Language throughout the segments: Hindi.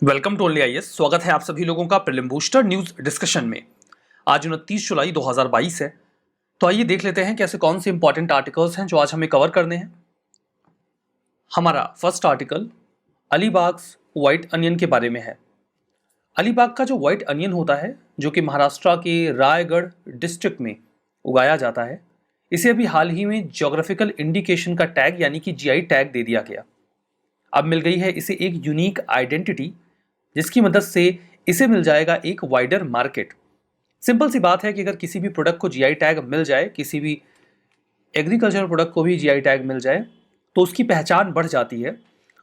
Welcome to only IAS. स्वागत है आप सभी लोगों का प्रीलिम बूस्टर न्यूज डिस्कशन में। आज 29 जुलाई 2022 है, तो आइए देख लेते हैं कि ऐसे कौन से इंपॉर्टेंट आर्टिकल्स हैं जो आज हमें कवर करने हैं। हमारा first article Alibag white onion के बारे में है। अलीबाग का जो व्हाइट अनियन होता है, जो कि महाराष्ट्र के रायगढ़ डिस्ट्रिक्ट में उगाया जाता है, इसे अभी हाल ही में ज्योग्राफिकल इंडिकेशन का टैग यानी कि जीआई टैग दे दिया गया। अब मिल गई है इसे एक यूनिक आइडेंटिटी, जिसकी मदद से इसे मिल जाएगा एक वाइडर मार्केट। सिंपल सी बात है कि अगर किसी भी प्रोडक्ट को जीआई टैग मिल जाए, किसी भी एग्रीकल्चर प्रोडक्ट को भी जीआई टैग मिल जाए, तो उसकी पहचान बढ़ जाती है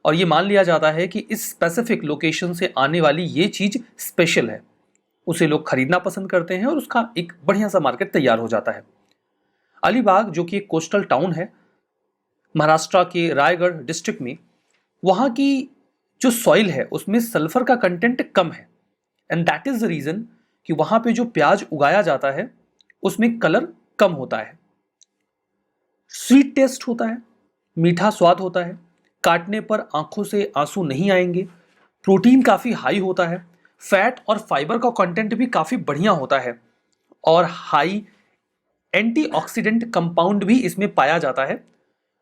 और ये मान लिया जाता है कि इस स्पेसिफिक लोकेशन से आने वाली ये चीज़ स्पेशल है। उसे लोग खरीदना पसंद करते हैं और उसका एक बढ़िया सा मार्केट तैयार हो जाता है। अलीबाग जो कि एक कोस्टल टाउन है महाराष्ट्र के रायगढ़ डिस्ट्रिक्ट में, वहाँ की जो सॉइल है उसमें सल्फर का कंटेंट कम है and that is the reason कि वहां पे जो प्याज उगाया जाता है उसमें कलर कम होता है, स्वीट टेस्ट होता है, मीठा स्वाद होता है, काटने पर आंखों से आंसू नहीं आएंगे, प्रोटीन काफ़ी हाई होता है, फैट और फाइबर का कंटेंट भी काफ़ी बढ़िया होता है और हाई एंटीऑक्सीडेंट कंपाउंड भी इसमें पाया जाता है,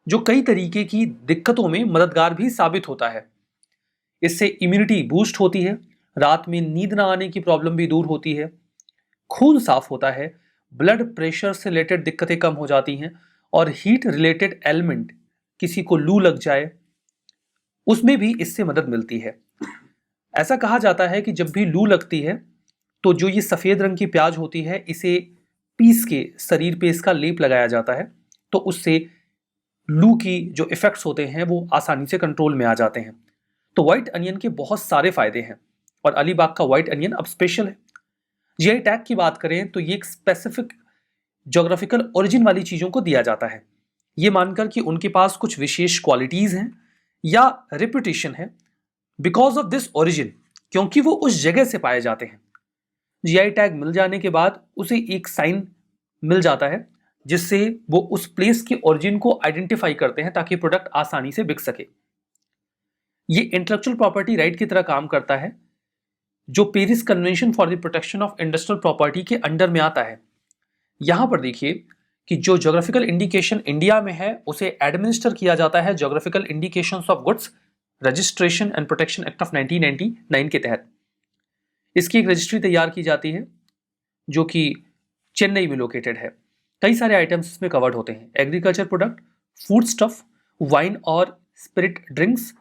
जो कई तरीके की दिक्कतों में मददगार भी साबित होता है। इससे इम्यूनिटी बूस्ट होती है, रात में नींद ना आने की प्रॉब्लम भी दूर होती है, खून साफ होता है, ब्लड प्रेशर से रिलेटेड दिक्कतें कम हो जाती हैं और हीट रिलेटेड एलिमेंट, किसी को लू लग जाए उसमें भी इससे मदद मिलती है। ऐसा कहा जाता है कि जब भी लू लगती है तो जो ये सफ़ेद रंग की प्याज होती है, इसे पीस के शरीर पे इसका लेप लगाया जाता है, तो उससे लू की जो इफेक्ट्स होते हैं वो आसानी से कंट्रोल में आ जाते हैं। तो व्हाइट अनियन के बहुत सारे फायदे हैं और अलीबाग का व्हाइट अनियन अब स्पेशल है। जीआई टैग की बात करें तो ये एक स्पेसिफिक ज्योग्राफिकल ओरिजिन वाली चीज़ों को दिया जाता है, ये मानकर कि उनके पास कुछ विशेष क्वालिटीज़ हैं या रेपुटेशन है बिकॉज ऑफ दिस ओरिजिन, क्योंकि वो उस जगह से पाए जाते हैं। जीआई टैग मिल जाने के बाद उसे एक साइन मिल जाता है जिससे वो उस प्लेस के ओरिजिन को आइडेंटिफाई करते हैं ताकि प्रोडक्ट आसानी से बिक सके। ये इंटेलेक्चुअल प्रॉपर्टी राइट की तरह काम करता है, जो Paris convention for the protection of industrial property के अंडर में आता है। यहां पर देखिए कि जो ज्योग्राफिकल इंडिकेशन इंडिया में है उसे एडमिनिस्टर किया जाता है geographical indications of goods registration and protection act of 1999 के तहत। इसकी एक रजिस्ट्री तैयार की जाती है जो कि चेन्नई में लोकेटेड है। कई सारे आइटम्स इसमें कवर्ड होते हैं, agriculture product, food stuff, wine और स्पिरिट ड्रिंक्स,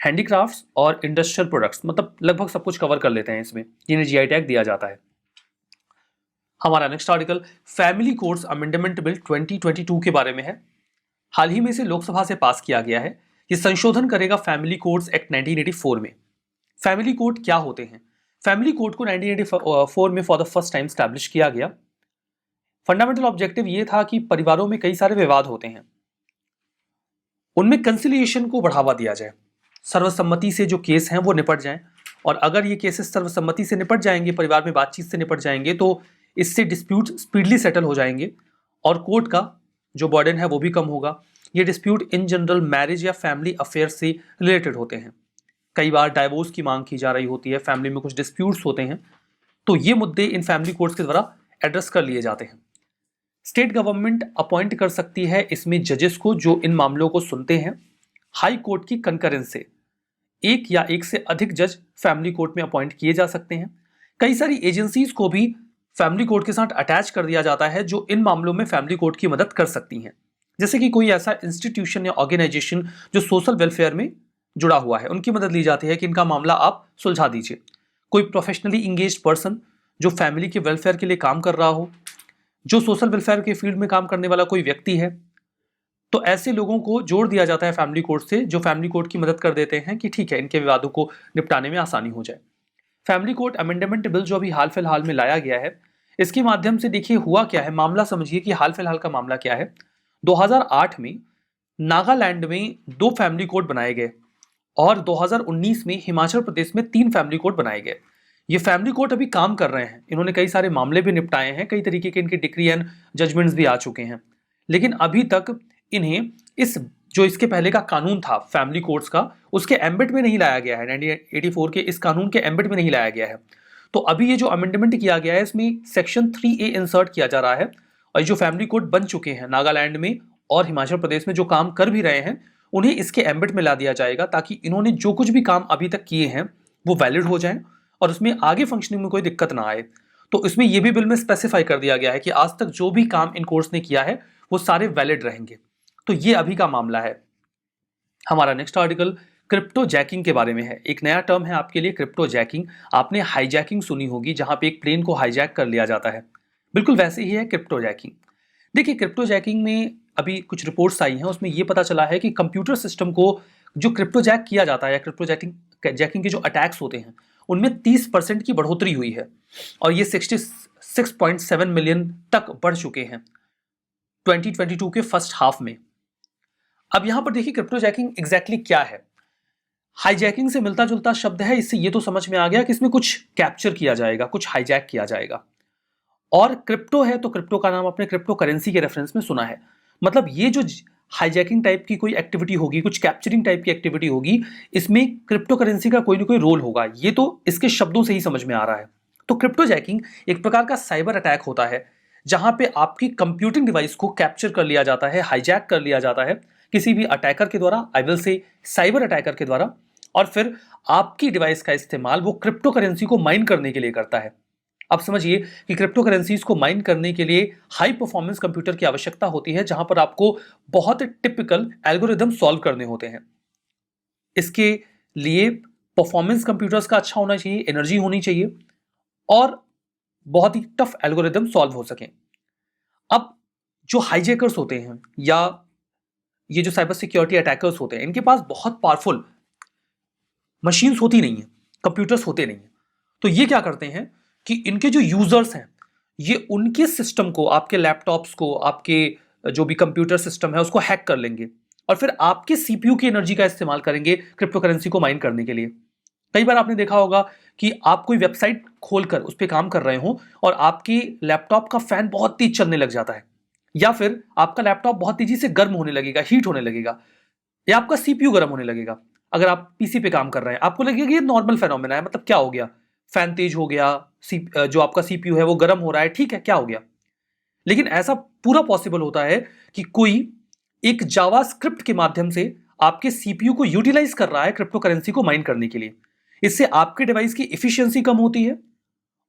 हैंडीक्राफ्ट्स और इंडस्ट्रियल प्रोडक्ट्स, मतलब लगभग सब कुछ कवर कर लेते हैं इसमें, जिन्हें जीआई टैग दिया जाता है। हमारा next article family codes amendment bill 2022 के बारे में है। हाल ही में इसे लोकसभा से पास किया गया है। ये संशोधन करेगा फैमिली कोड्स एक्ट 1984 में। फैमिली कोड क्या होते हैं? फैमिली कोड को 1984 में for the first time establish किया गया। फंडामेंटल ऑब्जेक्टिव ये था कि परिवारों में कई सारे विवाद होते हैं, उनमें कंसिलिएशन को बढ़ावा दिया जाए, सर्वसम्मति से जो केस हैं वो निपट जाएं, और अगर ये केसेस सर्वसम्मति से निपट जाएंगे, परिवार में बातचीत से निपट जाएंगे, तो इससे डिस्प्यूट स्पीडली सेटल हो जाएंगे और कोर्ट का जो बर्डन है वो भी कम होगा। ये डिस्प्यूट इन जनरल मैरिज या फैमिली अफेयर से रिलेटेड होते हैं। कई बार डाइवोर्स की मांग की जा रही होती है, फैमिली में कुछ डिस्प्यूट्स होते हैं, तो ये मुद्दे इन फैमिली कोर्ट्स के द्वारा एड्रेस कर लिए जाते हैं। स्टेट गवर्नमेंट अपॉइंट कर सकती है इसमें जजेस को जो इन मामलों को सुनते हैं। हाई कोर्ट की कंकरेंस से एक या एक से अधिक जज फैमिली कोर्ट में अपॉइंट किए जा सकते हैं। कई सारी एजेंसीज को भी फैमिली कोर्ट के साथ अटैच कर दिया जाता है जो इन मामलों में फैमिली कोर्ट की मदद कर सकती हैं। जैसे कि कोई ऐसा इंस्टीट्यूशन या ऑर्गेनाइजेशन जो सोशल वेलफेयर में जुड़ा हुआ है, उनकी मदद ली जाती है कि इनका मामला आप सुलझा दीजिए। कोई प्रोफेशनली इंगेज्ड पर्सन जो फैमिली के वेलफेयर के लिए काम कर रहा हो, जो सोशल वेलफेयर के फील्ड में काम करने वाला कोई व्यक्ति है, तो ऐसे लोगों को जोड़ दिया जाता है फैमिली कोर्ट से, जो फैमिली कोर्ट की मदद कर देते हैं कि ठीक है, इनके विवादों को निपटाने में आसानी हो जाए। फैमिली कोर्ट अमेंडमेंट बिल जो अभी हाल फिलहाल में लाया गया है, इसके माध्यम से देखिए हुआ क्या है, मामला समझिए कि हाल फिलहाल का मामला क्या है। 2008 में नागालैंड में 2 फैमिली कोर्ट बनाए गए और 2019 में हिमाचल प्रदेश में 3 फैमिली कोर्ट बनाए गए। ये फैमिली कोर्ट अभी काम कर रहे हैं, इन्होंने कई सारे मामले भी निपटाए हैं, कई तरीके के इनके डिक्री एंड जजमेंट्स भी आ चुके हैं, लेकिन अभी तक इन्हें इस जो इसके पहले का कानून था फैमिली कोर्ट्स का, उसके एम्बिट में नहीं लाया गया है, 1984 के इस कानून के एम्बिट में नहीं लाया गया है। तो अभी ये जो अमेंडमेंट किया गया है इसमें सेक्शन 3A इंसर्ट किया जा रहा है, और जो फैमिली कोर्ट बन चुके हैं नागालैंड में और हिमाचल प्रदेश में, जो काम कर भी रहे हैं, उन्हें इसके एम्बिट में ला दिया जाएगा, ताकि इन्होंने जो कुछ भी काम अभी तक किए हैं वो वैलिड हो जाए और उसमें आगे फंक्शनिंग में कोई दिक्कत ना आए। तो इसमें यह भी बिल में स्पेसिफाई कर दिया गया है कि आज तक जो भी काम इन कोर्ट्स ने किया है वो सारे वैलिड रहेंगे। तो ये अभी का मामला है। हमारा नेक्स्ट आर्टिकल क्रिप्टो जैकिंग के बारे में है। एक नया टर्म है आपके लिए, क्रिप्टो जैकिंग। आपने हाईजैकिंग सुनी होगी, जहां पे एक प्लेन को हाईजैक कर लिया जाता है, बिल्कुल वैसे ही है क्रिप्टो जैकिंग। देखिए, क्रिप्टो जैकिंग में अभी कुछ रिपोर्ट्स आई हैं, उसमें यह पता चला है कि कंप्यूटर सिस्टम को जो क्रिप्टो जैक किया जाता है, या क्रिप्टो जैकिंग के जो अटैक्स होते हैं उनमें 30% की बढ़ोतरी हुई है, और ये 66.7 मिलियन तक बढ़ चुके हैं 2022 के फर्स्ट हाफ में। अब यहां पर देखिए क्रिप्टो जैकिंग एग्जैक्टली क्या है। हाईजैकिंग से मिलता जुलता शब्द है, इससे ये तो समझ में आ गया कि इसमें कुछ कैप्चर किया जाएगा, कुछ हाईजैक किया जाएगा। और क्रिप्टो है तो क्रिप्टो का नाम आपने क्रिप्टो करेंसी के रेफरेंस में सुना है। मतलब ये जो हाईजैकिंग टाइप की कोई एक्टिविटी होगी, कुछ कैप्चरिंग टाइप की एक्टिविटी होगी, इसमें क्रिप्टो करेंसी का कोई ना कोई रोल होगा, ये तो इसके शब्दों से ही समझ में आ रहा है। तो क्रिप्टो जैकिंग एक प्रकार का साइबर अटैक होता है, जहां पे आपकी कंप्यूटिंग डिवाइस को कैप्चर कर लिया जाता है, हाईजैक कर लिया जाता है किसी भी अटैकर के द्वारा, I will say cyber attacker के द्वारा, और फिर आपकी डिवाइस का इस्तेमाल वो क्रिप्टो करेंसी को माइन करने के लिए करता है। अब समझिए कि क्रिप्टो करेंसीज को माइन करने के लिए हाई परफॉर्मेंस कंप्यूटर की आवश्यकता होती है, जहां पर आपको बहुत टिपिकल एल्गोरिदम सॉल्व करने होते हैं। इसके लिए परफॉर्मेंस कंप्यूटर्स का अच्छा होना चाहिए, एनर्जी होनी चाहिए, और बहुत ही टफ एल्गोरिदम सॉल्व हो सके। अब जो हाईजैकर्स होते हैं या ये जो साइबर सिक्योरिटी अटैकर्स होते हैं, इनके पास बहुत पावरफुल मशीन्स होती नहीं है, कंप्यूटर्स होते नहीं है। तो ये क्या करते हैं कि इनके जो यूजर्स हैं, ये उनके सिस्टम को, आपके लैपटॉप्स को, आपके जो भी कंप्यूटर सिस्टम है उसको हैक कर लेंगे, और फिर आपके सीपीयू की एनर्जी का इस्तेमाल करेंगे क्रिप्टो करेंसी को माइन करने के लिए। कई बार आपने देखा होगा कि आप कोई वेबसाइट खोलकर उस पर काम कर रहे हो और आपकी लैपटॉप का फैन बहुत तेज चलने लग जाता है, या फिर आपका लैपटॉप बहुत तेजी से गर्म होने लगेगा, हीट होने लगेगा, या आपका सीपीयू गर्म होने लगेगा। अगर आप पीसी पे काम कर रहे हैं, आपको लगेगा ये नॉर्मल फेनोमेना है, मतलब क्या हो गया, फैन तेज हो गया, जो आपका सीपीयू है वो गर्म हो रहा है, ठीक है, क्या हो गया। लेकिन ऐसा पूरा पॉसिबल होता है कि कोई एक जावास्क्रिप्ट के माध्यम से आपके सीपीयू को यूटिलाइज कर रहा है क्रिप्टो करेंसी को माइन करने के लिए। इससे आपके डिवाइस की एफिशिएंसी कम होती है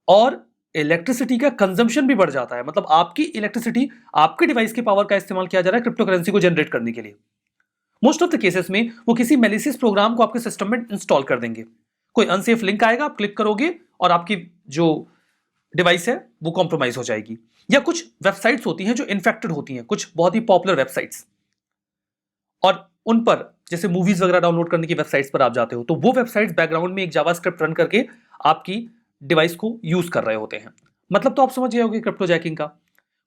और इलेक्ट्रिसिटी का कंजम्पशन भी बढ़ जाता है। मतलब आपकी इलेक्ट्रिसिटी, आपके डिवाइस के पावर का इस्तेमाल किया जा रहा है क्रिप्टो करेंसी को जनरेट करने के लिए। मोस्ट ऑफ द केसेस में वो किसी मैलिशियस प्रोग्राम को आपके सिस्टम में इंस्टॉल कर देंगे। कोई अनसेफ लिंक आएगा, आप क्लिक करोगे और आपकी जो डिवाइस है वो कॉम्प्रोमाइज हो जाएगी। या कुछ वेबसाइट्स होती हैं जो इन्फेक्टेड होती हैं, कुछ बहुत ही पॉपुलर वेबसाइट्स, और उन पर जैसे मूवीज वगैरह डाउनलोड करने की वेबसाइट्स पर आप जाते हो, तो वो वेबसाइट्स बैकग्राउंड में एक जावास्क्रिप्ट रन करके आपकी डिवाइस को यूज कर रहे होते हैं। मतलब तो आप समझ गए होंगे क्रिप्टो जैकिंग का।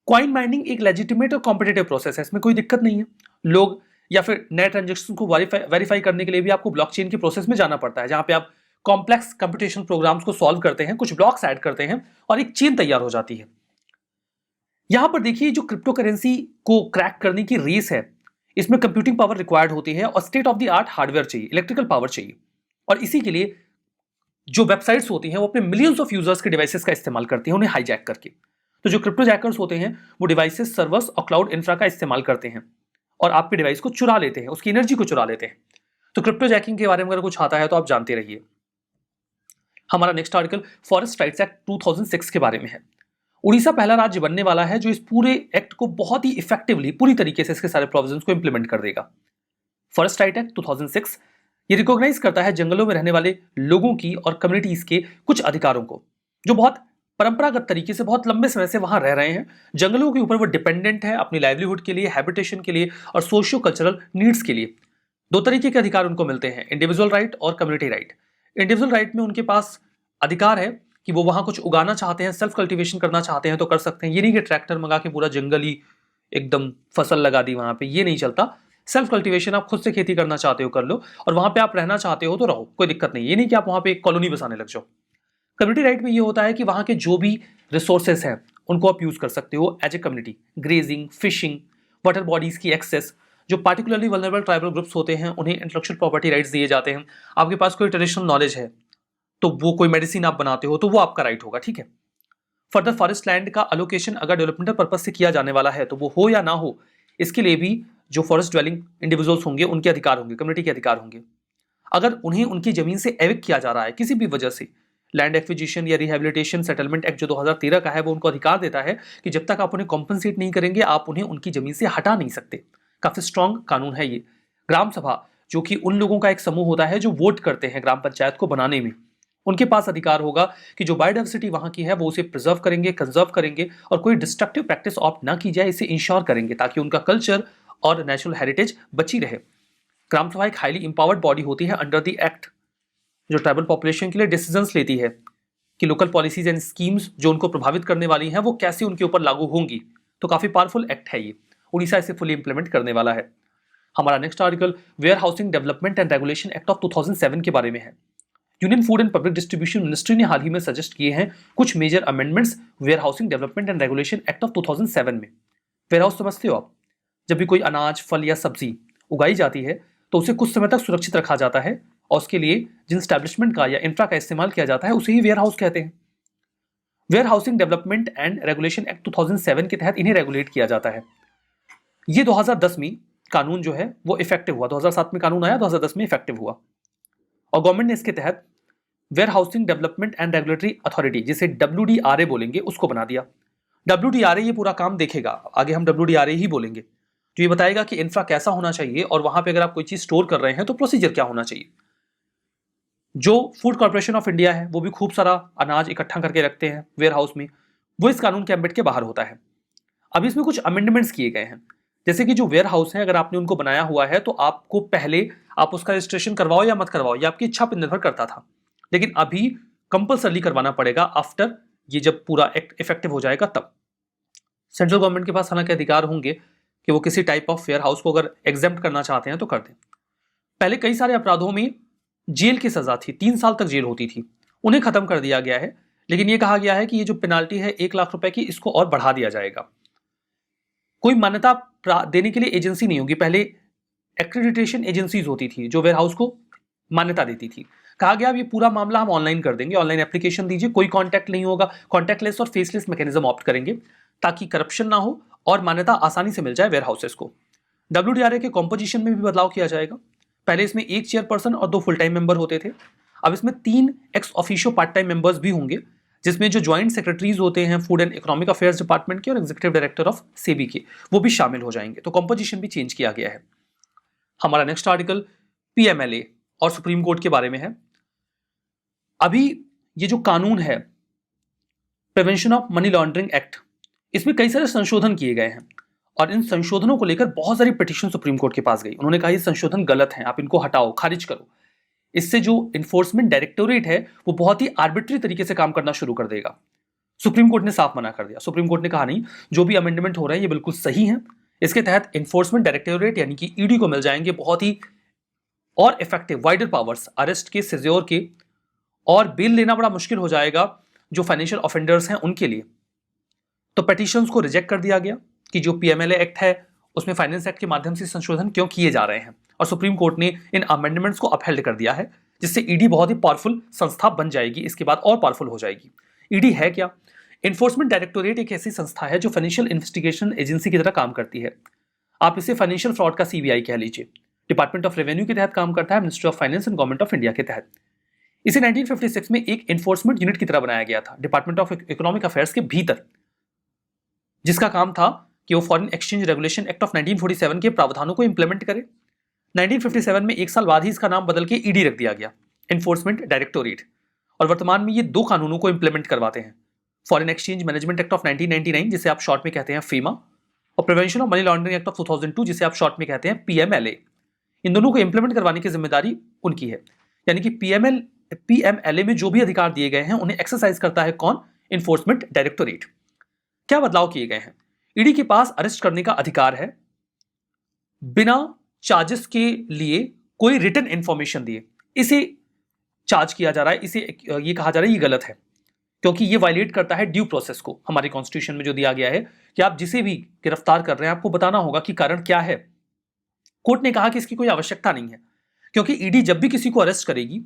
कॉइन माइनिंग एक लेजिटिमेट और कॉम्पिटिटिव प्रोसेस है, इसमें कोई दिक्कत नहीं है। लोग या फिर नए ट्रांजेक्शन को वेरीफाई करने के लिए भी आपको ब्लॉकचेन की प्रोसेस में जाना पड़ता है, जहां पे आप कॉम्प्लेक्स कंप्यूटेशन प्रोग्राम्स को सॉल्व करते हैं, कुछ ब्लॉक्स ऐड करते हैं और एक चेन तैयार हो जाती है। यहां पर देखिए जो क्रिप्टो करेंसी को क्रैक करने की रेस है, इसमें कंप्यूटिंग पावर रिक्वायर्ड होती है और state of the art hardware चाहिए, इलेक्ट्रिकल पावर चाहिए। और इसी के लिए जो वेबसाइट्स होती हैं वो अपने मिलियंस ऑफ यूजर्स के डिवाइसेस का इस्तेमाल करती हैं उन्हें हाईजैक करके। तो जो क्रिप्टो जैकर्स होते हैं वो डिवाइसेस, सर्वर्स और क्लाउड इंफ्रा का इस्तेमाल करते हैं और आपके डिवाइस को चुरा लेते हैं, उसकी एनर्जी को चुरा लेते हैं। तो क्रिप्टो जैकिंग के बारे में अगर कुछ आता है तो आप जानते रहिए। हमारा next article forest rights act 2006 के बारे में है। उड़ीसा पहला राज्य बनने वाला है जो इस पूरे एक्ट को बहुत ही इफेक्टिवली, पूरी तरीके से इसके सारे प्रोविजंस को इंप्लीमेंट कर देगा। फॉरेस्ट राइट एक्ट 2006 ये रिकॉग्नाइज करता है जंगलों में रहने वाले लोगों की और कम्युनिटीज के कुछ अधिकारों को, जो बहुत परंपरागत तरीके से बहुत लंबे समय से वहां रह रहे हैं। जंगलों के ऊपर वो डिपेंडेंट है अपनी लाइवलीहुड के लिए, हैबिटेशन के लिए और सोशियो कल्चरल नीड्स के लिए। दो तरीके के अधिकार उनको मिलते हैं, इंडिविजुअल राइट और कम्युनिटी राइट। इंडिविजुअल राइट में उनके पास अधिकार है कि वो वहां कुछ उगाना चाहते हैं, सेल्फ कल्टीवेशन करना चाहते हैं तो कर सकते हैं। ये नहीं कि ट्रैक्टर मंगा के पूरा जंगल ही एकदम फसल लगा दी वहां पे, ये नहीं चलता। सेल्फ कल्टीवेशन, आप खुद से खेती करना चाहते हो कर लो, और वहां पे आप रहना चाहते हो तो रहो, कोई दिक्कत नहीं। ये नहीं कि आप वहां पे एक कॉलोनी बसाने लग जाओ। कम्युनिटी राइट में ये होता है कि वहां के जो भी रिसोर्सेस हैं उनको आप यूज कर सकते हो as a community. Grazing, fishing, water bodies की एक्सेस, जो पार्टिकुलरली वल्नरेबल ट्राइबल ग्रुप्स होते हैं उन्हें इंटेलेक्चुअल प्रॉपर्टी राइट्स दिए जाते हैं। आपके पास कोई ट्रेडिशनल नॉलेज है तो वो कोई मेडिसिन आप बनाते हो तो वो आपका राइट होगा, ठीक है। फर्दर फॉरेस्ट लैंड का अलोकेशन अगर डेवलपमेंटल पर्पज से किया जाने वाला है तो वो हो या ना हो, इसके लिए भी जो फॉरेस्ट ड्वेलिंग इंडिविजुअल्स होंगे उनके अधिकार होंगे, कम्युनिटी के अधिकार होंगे। अगर उन्हें उनकी जमीन से एविक्ट किया जा रहा है किसी भी वजह से, लैंड एक्विजिशन या रिहेबिलिटेशन सेटलमेंट एक्ट जो 2013 का है वो उनको अधिकार देता है कि जब तक आप उन्हें कॉम्पनसेट नहीं करेंगे आप उन्हें उनकी जमीन से हटा नहीं सकते। काफी स्ट्रांग कानून है ये। ग्राम सभा जो कि उन लोगों का एक समूह होता है जो वोट करते हैं ग्राम पंचायत को बनाने में, उनके पास अधिकार होगा कि जो बायोडाइवर्सिटी वहां की है वो उसे प्रिजर्व करेंगे, कंजर्व करेंगे और कोई डिस्ट्रक्टिव प्रैक्टिस ऑप्ट ना की जाए, इसे इंश्योर करेंगे ताकि उनका कल्चर और नेचुरल हेरिटेज बची रहे। ग्राम सभा एक हाईली इंपावर्ड बॉडी होती है अंडर द एक्ट, जो ट्राइबल पॉपुलेशन के लिए डिसीजंस लेती है कि लोकल पॉलिसीज एंड स्कीम्स जो उनको प्रभावित करने वाली हैं वो कैसे उनके ऊपर लागू होंगी। तो काफी पावरफुल एक्ट है ये। उड़ीसा इसे फुली इंप्लीमेंट करने वाला है। हमारा next article warehousing development and regulation act of 2007 के बारे में है। Union food and public distribution ministry ने हाल ही में सजेस्ट किए हैं कुछ major amendments warehousing development and regulation act of 2007 में। वेयर हाउस समझते हो आप? जब भी कोई अनाज, फल या सब्जी उगाई जाती है तो उसे कुछ समय तक सुरक्षित रखा जाता है और उसके लिए जिन स्टैब्लिशमेंट का या इंफ्रा का इस्तेमाल किया जाता है उसे ही वेयर हाउस कहते हैं। Warehousing development and regulation act 2007 के तहत इन्हें रेगुलेट किया जाता है। ये 2010 में कानून जो है वो इफेक्टिव हुआ। 2007 में कानून आया, 2010 में इफेक्टिव हुआ और गवर्नमेंट ने इसके तहत warehousing development and regulatory authority, जिसे WDRA बोलेंगे, उसको बना दिया। WDRA ये पूरा काम देखेगा, आगे हम WDRA ही बोलेंगे, जो ये बताएगा कि इंफ्रा कैसा होना चाहिए और वहां पे अगर आप कोई चीज स्टोर कर रहे हैं तो प्रोसीजर क्या होना चाहिए। जो फूड कॉर्पोरेशन ऑफ इंडिया है वो भी खूब सारा अनाज इकट्ठा करके रखते हैं वेयर हाउस में, वो इस कानून के एम्बिट के बाहर होता है। अब इसमें कुछ अमेंडमेंट्स किए गए हैं, जैसे कि जो वेयर हाउस है अगर आपने उनको बनाया हुआ है तो आपको पहले आप उसका रजिस्ट्रेशन करवाओ या मत करवाओ, ये आपकी इच्छा पर निर्भर करता था, लेकिन अभी कंपल्सरी करवाना पड़ेगा आफ्टर ये जब पूरा एक्ट इफेक्टिव हो जाएगा तब। सेंट्रल गवर्नमेंट के पास हालांकि अधिकार होंगे कि वो किसी टाइप ऑफ वेयर हाउस को अगर एग्जेम्प्ट करना चाहते हैं तो कर दें। पहले कई सारे अपराधों में जेल की सजा थी, 3 साल तक जेल होती थी, उन्हें खत्म कर दिया गया है, लेकिन यह कहा गया है कि ये जो पेनाल्टी है 1 लाख रुपए की, इसको और बढ़ा दिया जाएगा। कोई मान्यता देने के लिए एजेंसी नहीं होगी, पहले एक्रेडिटेशन एजेंसीज होती थी जो वेयर हाउस को मान्यता देती थी। कहा गया अब ये पूरा मामला हम ऑनलाइन कर देंगे, ऑनलाइन एप्लीकेशन दीजिए, कोई कॉन्टैक्ट नहीं होगा, कॉन्टैक्टलेस और फेसलेस मैकेनिज्म ऑप्ट करेंगे ताकि करप्शन ना हो और मान्यता आसानी से मिल जाए वेयर हाउसेस को। WDRA के कॉम्पोजिशन में भी बदलाव किया जाएगा। पहले इसमें 1 चेयरपर्सन और 2 फुल टाइम मेंबर होते थे, अब इसमें 3 ex officio part time members भी होंगे, जिसमें जो ज्वाइंट सेक्रेटरीज होते हैं food and economic affairs department के और एग्जीक्यूटिव डायरेक्टर ऑफ सेबी के, वो भी शामिल हो जाएंगे। तो कॉम्पोजिशन भी चेंज किया गया है। हमारा नेक्स्ट आर्टिकल PMLA और सुप्रीम कोर्ट के बारे में है। अभी ये जो कानून है prevention of money laundering act, इसमें कई सारे संशोधन किए गए हैं और इन संशोधनों को लेकर बहुत सारी पिटीशन सुप्रीम कोर्ट के पास गई। उन्होंने कहा ये संशोधन गलत हैं, आप इनको हटाओ, खारिज करो। इससे जो इन्फोर्समेंट डायरेक्टोरेट है वो बहुत ही आर्बिट्री तरीके से काम करना शुरू कर देगा। सुप्रीम कोर्ट ने साफ मना कर दिया। सुप्रीम कोर्ट ने कहा नहीं, जो भी अमेंडमेंट हो रहे हैं ये बिल्कुल सही है। इसके तहत इन्फोर्समेंट डायरेक्टोरेट यानी कि ED को मिल जाएंगे बहुत ही और इफेक्टिव वाइडर पावर्स अरेस्ट के, सिज्योर के, और बेल लेना बड़ा मुश्किल हो जाएगा जो फाइनेंशियल ऑफेंडर्स हैं उनके लिए। तो पिटीशंस को रिजेक्ट कर दिया गया कि जो PMLA एक्ट है उसमें फाइनेंस एक्ट के माध्यम से संशोधन क्यों किए जा रहे हैं, और सुप्रीम कोर्ट ने इन अमेंडमेंट्स को अपहेल्ड कर दिया है, जिससे ED बहुत ही पावरफुल संस्था बन जाएगी, इसके बाद और पावरफुल हो जाएगी। ED है क्या? इन्फोर्समेंट डायरेक्टोरेट एक ऐसी संस्था है जो फाइनेंशियल इन्वेस्टिगेशन एजेंसी की तरह काम करती है। आप इसे फाइनेंशियल फ्रॉड का CBI कह लीजिए। डिपार्टमेंट ऑफ रेवेन्यू के तहत काम करता है, ministry of finance and government of India के तहत। इसे 1956 में एक इन्फोर्समेंट यूनिट की तरह बनाया गया था डिपार्टमेंट ऑफ इकोनॉमिक अफेयर्स के भीतर, जिसका काम था कि वो foreign exchange regulation act of 1947 के प्रावधानों को इंप्लीमेंट करे। 1957 में 1 साल बाद ही इसका नाम बदल के ED रख दिया गया, इन्फोर्समेंट डायरेक्टोरेट, और वर्तमान में ये 2 कानूनों को इंप्लीमेंट करवाते हैं, foreign exchange management act of 1999 जिसे आप शॉर्ट में कहते हैं FEMA, और prevention of money laundering act of 2002 जिसे आप शॉर्ट में कहते हैं PMLA। इन दोनों को इंप्लीमेंट करवाने की जिम्मेदारी उनकी है, यानी कि PMLA में जो भी अधिकार दिए गए हैं उन्हें एक्सरसाइज करता है कौन? Enforcement directorate. क्या बदलाव किए गए हैं? ED के पास अरेस्ट करने का अधिकार है बिना चार्जेस के लिए कोई रिटन इंफॉर्मेशन दिए। इसे चार्ज किया जा रहा है, इसे ये कहा जा रहा है ये गलत है, क्योंकि ये वायलेट करता है ड्यू प्रोसेस को। हमारे कॉन्स्टिट्यूशन में जो दिया गया है कि आप जिसे भी गिरफ्तार कर रहे हैं आपको बताना होगा कि कारण क्या है, कोर्ट ने कहा कि इसकी कोई आवश्यकता नहीं है, क्योंकि ईडी जब भी किसी को अरेस्ट करेगी,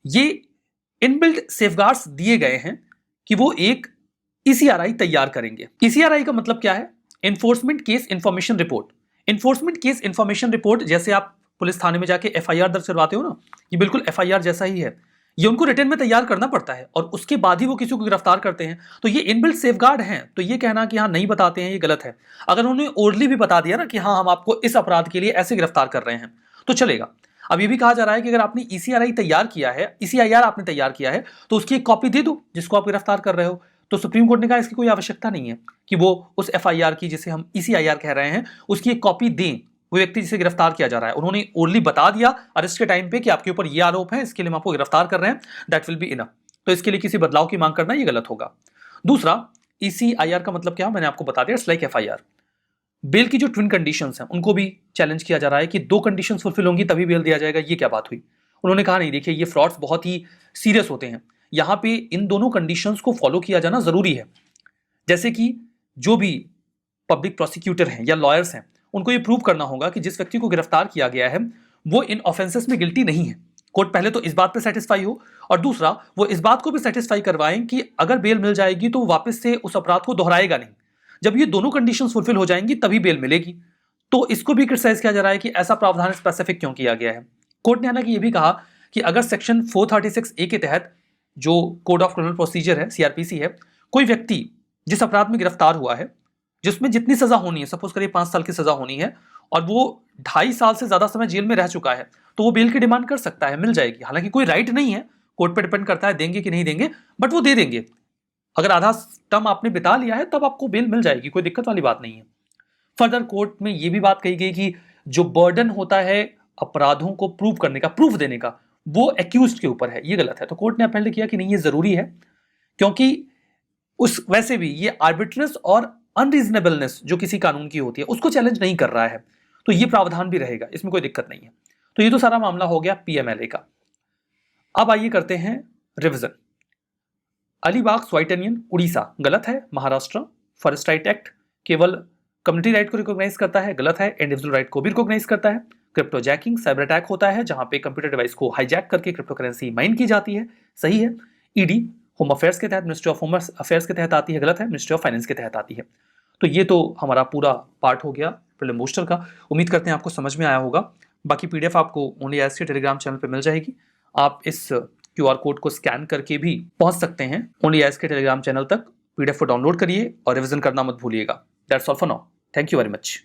ये इनबिल्ट सेफगार्ड्स दिए गए हैं कि वो एक ईसीआरआई तैयार करेंगे। ईसीआरआई का मतलब क्या है? Enforcement case information report. Enforcement case information report, जैसे आप पुलिस थाने में जाके एफआईआर दर्ज करवाते हो ना, ये बिल्कुल एफआईआर जैसा ही है। ये उनको रिटर्न में तैयार करना पड़ता है और उसके बाद ही वो किसी को गिरफ्तार करते हैं। तो ये इनबिल्ट सेफगार्ड हैं। तो ये कहना कि हाँ नहीं बताते हैं, ये गलत है। अगर उन्होंने ओरली भी बता दिया ना कि हाँ हम आपको इस अपराध के लिए ऐसे गिरफ्तार कर रहे हैं, तो चलेगा। अब ये भी कहा जा रहा है कि अगर आपने ईसीआरआई तैयार किया है, ईसीआईआर आपने तैयार किया है, तो उसकी एक कॉपी दे दो जिसको आप गिरफ्तार कर रहे हो। तो सुप्रीम कोर्ट ने कहा इसकी कोई आवश्यकता नहीं है कि वो उस एफआईआर की, जिसे हम ईसीआईआर कह रहे हैं, उसकी एक कॉपी दें वो व्यक्ति जिसे गिरफ्तार किया जा रहा है। उन्होंने ओनली बता दिया अरेस्ट के टाइम पे कि आपके ऊपर ये आरोप है, इसके लिए हम आपको गिरफ्तार कर रहे हैं, दैट विल बी इनफ। तो इसके लिए किसी बदलाव की मांग करना ये गलत होगा। दूसरा, ईसीआईआर का मतलब क्या, मैंने आपको बता दिया, इट्स लाइक एफआईआर। बेल की जो ट्विन कंडीशंस हैं उनको भी चैलेंज किया जा रहा है कि 2 कंडीशंस फुलफिल होंगी तभी बेल दिया जाएगा। ये क्या बात हुई? उन्होंने कहा नहीं, देखिए ये फ्रॉड्स बहुत ही सीरियस होते हैं, यहां पे इन दोनों कंडीशंस को फॉलो किया जाना जरूरी है। जैसे कि जो भी पब्लिक प्रोसिक्यूटर हैं या लॉयर्स हैं, उनको ये प्रूव करना होगा कि जिस व्यक्ति को गिरफ्तार किया गया है वो इन ऑफेंसेस में गिल्टी नहीं है। कोर्ट पहले तो इस बात पे सेटिस्फाई हो, और दूसरा वो इस बात को भी सेटिस्फाई करवाएं कि अगर बेल मिल जाएगी तो वापस से उस अपराध को दोहराएगा नहीं। जब ये दोनों कंडीशंस फुलफिल हो जाएंगी तभी बेल मिलेगी। तो इसको भी क्रिटिसाइज किया जा रहा है कि ऐसा प्रावधान स्पेसिफिक क्यों किया गया है। कोर्ट ने हालांकि ये भी कहा कि अगर सेक्शन 436A के तहत, जो कोड ऑफ क्रिमिनल प्रोसीजर है, सीआरपीसी है, कोई व्यक्ति जिस अपराध में गिरफ्तार हुआ है, जिसमें जितनी सजा होनी है, सपोज करिए 5 साल की सजा होनी है, और वो 2.5 साल से ज्यादा समय जेल में रह चुका है, तो वो बेल की डिमांड कर सकता है, मिल जाएगी। हालांकि कोई राइट नहीं है, कोर्ट पे डिपेंड करता है देंगे कि नहीं देंगे, बट वो दे देंगे। अगर आधा टर्म आपने बिता लिया है तब आपको बेल मिल जाएगी, कोई दिक्कत वाली बात नहीं है। फर्दर कोर्ट में यह भी बात कही गई कि जो बर्डन होता है अपराधों को प्रूव करने का, प्रूफ देने का, वो एक्यूज्ड के ऊपर है, ये गलत है। तो कोर्ट ने अपील किया कि नहीं, ये जरूरी है, क्योंकि उस वैसे भी ये आर्बिट्रेस और अनरीजनेबलनेस जो किसी कानून की होती है उसको चैलेंज नहीं कर रहा है, तो ये प्रावधान भी रहेगा, इसमें कोई दिक्कत नहीं है। तो ये तो सारा मामला हो गया पीएमएलए का। अब आइए करते हैं revision. Alibag white onion Orissa गलत है, महाराष्ट्र। फॉरेस्ट राइट एक्ट केवल कम्युनिटी राइट को रिकॉग्नाइज करता है, गलत है, इंडिविजुअल राइट को भी रिकॉग्नाइज करता है। क्रिप्टो जैकिंग साइबर अटैक होता है जहां पे कंप्यूटर डिवाइस को हाईजैक करके क्रिप्टो करेंसी माइन की जाती है, सही है। ईडी होम अफेयर्स के तहत, मिनिस्ट्री ऑफ होम अफेयर्स के तहत आती है, गलत है, मिनिस्ट्री ऑफ फाइनेंस के तहत आती है। तो ये तो हमारा पूरा पार्ट हो गया प्रीलिम बूस्टर का। उम्मीद करते हैं आपको समझ में आया होगा। बाकी पीडीएफ आपको ओनली एज के टेलीग्राम चैनल पे मिल जाएगी। आप इस क्यूआर कोड को स्कैन करके भी पहुंच सकते हैं ओनली एज के टेलीग्राम चैनल तक। पीडीएफ को डाउनलोड करिए और रिवीजन करना मत भूलिएगा। That's all for now, thank you very much.